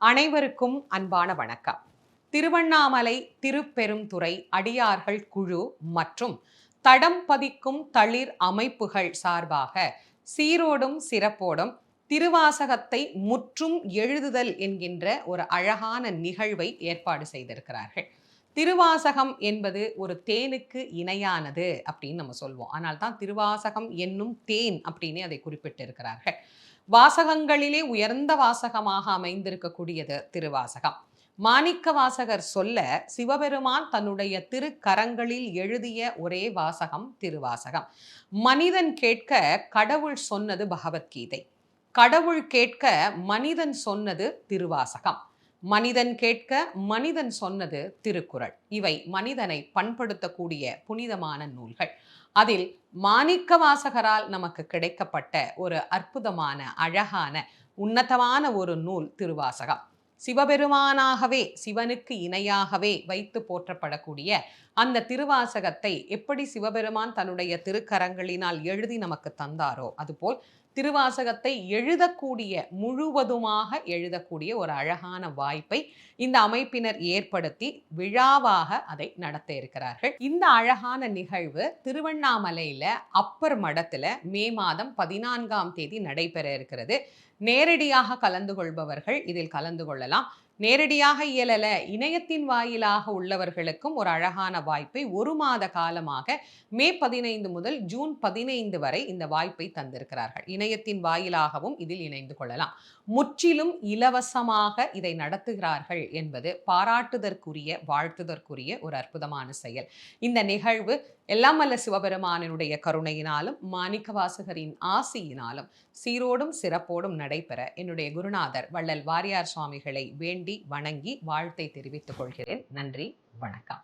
அனைவருக்கும் அன்பான வணக்கம். திருவண்ணாமலை திருப்பெருந்துறை அடியார்கள் குழு மற்றும் தடம் பதிக்கும் தளிர் அமைப்புகள் சார்பாக சீரோடும் சிறப்போடும் திருவாசகத்தை முற்றும் எழுதுதல் என்கின்ற ஒரு அழகான நிகழ்வை ஏற்பாடு செய்திருக்கிறார்கள். திருவாசகம் என்பது ஒரு தேனுக்கு இணையானது அப்படின்னு நம்ம சொல்வோம். ஆனால் தான் திருவாசகம் என்னும் தேன் அப்படின்னு அதை குறிப்பிட்டிருக்கிறார்கள். வாசகங்களிலே உயர்ந்த வாசகமாக அமைந்திருக்கக்கூடியது திருவாசகம். மாணிக்க வாசகர் சொல்ல சிவபெருமான் தன்னுடைய திருக்கரங்களில் எழுதிய ஒரே வாசகம் திருவாசகம். மனிதன் கேட்க கடவுள் சொன்னது பகவத்கீதை. கடவுள் கேட்க மனிதன் சொன்னது திருவாசகம். மனிதன் கேட்க மனிதன் சொன்னது திருக்குறள். இவை மனிதனை பண்படுத்தக்கூடிய புனிதமான நூல்கள். அதில் மாணிக்க வாசகரால் நமக்கு கிடைக்கப்பட்ட ஒரு அற்புதமான அழகான உன்னதமான ஒரு நூல் திருவாசகம். சிவபெருமானாகவே சிவனுக்கு இணையாகவே வைத்து போற்றப்படக்கூடிய அந்த திருவாசகத்தை எப்படி சிவபெருமான் தன்னுடைய திருக்கரங்களினால் எழுதி நமக்கு தந்தாரோ அதுபோல் திருவாசகத்தை எழுதக்கூடிய முழுவதுமாக எழுதக்கூடிய ஒரு அழகான வாய்ப்பை இந்த அமைப்பினர் ஏற்படுத்தி விழாவாக அதை நடத்த இருக்கிறார்கள். இந்த அழகான நிகழ்வு திருவண்ணாமலையில அப்பர் மடத்துல மே மாதம் 14ஆம் தேதி நடைபெற இருக்கிறது. நேரடியாக கலந்து கொள்பவர்கள் இதில் கலந்து கொள்ளலாம். நேரடியாக இயலல இணையத்தின் வாயிலாக உள்ளவர்களுக்கும் ஒரு அழகான வாய்ப்பை ஒரு மாத காலமாக மே 15 முதல் ஜூன் 15 வரை இந்த வாய்ப்பை தந்திருக்கிறார்கள். இணையத்தின் வாயிலாகவும் இதில் இணைந்து கொள்ளலாம். முற்றிலும் இலவசமாக இதை நடத்துகிறார்கள் என்பது பாராட்டுதற்குரிய வாழ்த்துதற்குரிய ஒரு அற்புதமான செயல். இந்த நிகழ்வு எல்லாம் வல்ல சிவபெருமானினுடைய கருணையினாலும் மாணிக்கவாசகரின் ஆசியினாலும் சீரோடும் சிறப்போடும் நடைபெற என்னுடைய குருநாதர் வள்ளல் வாரியார் சுவாமிகளை வேண்டி வணங்கி வாழ்த்தை தெரிவித்துக் கொள்கிறேன். நன்றி, வணக்கம்.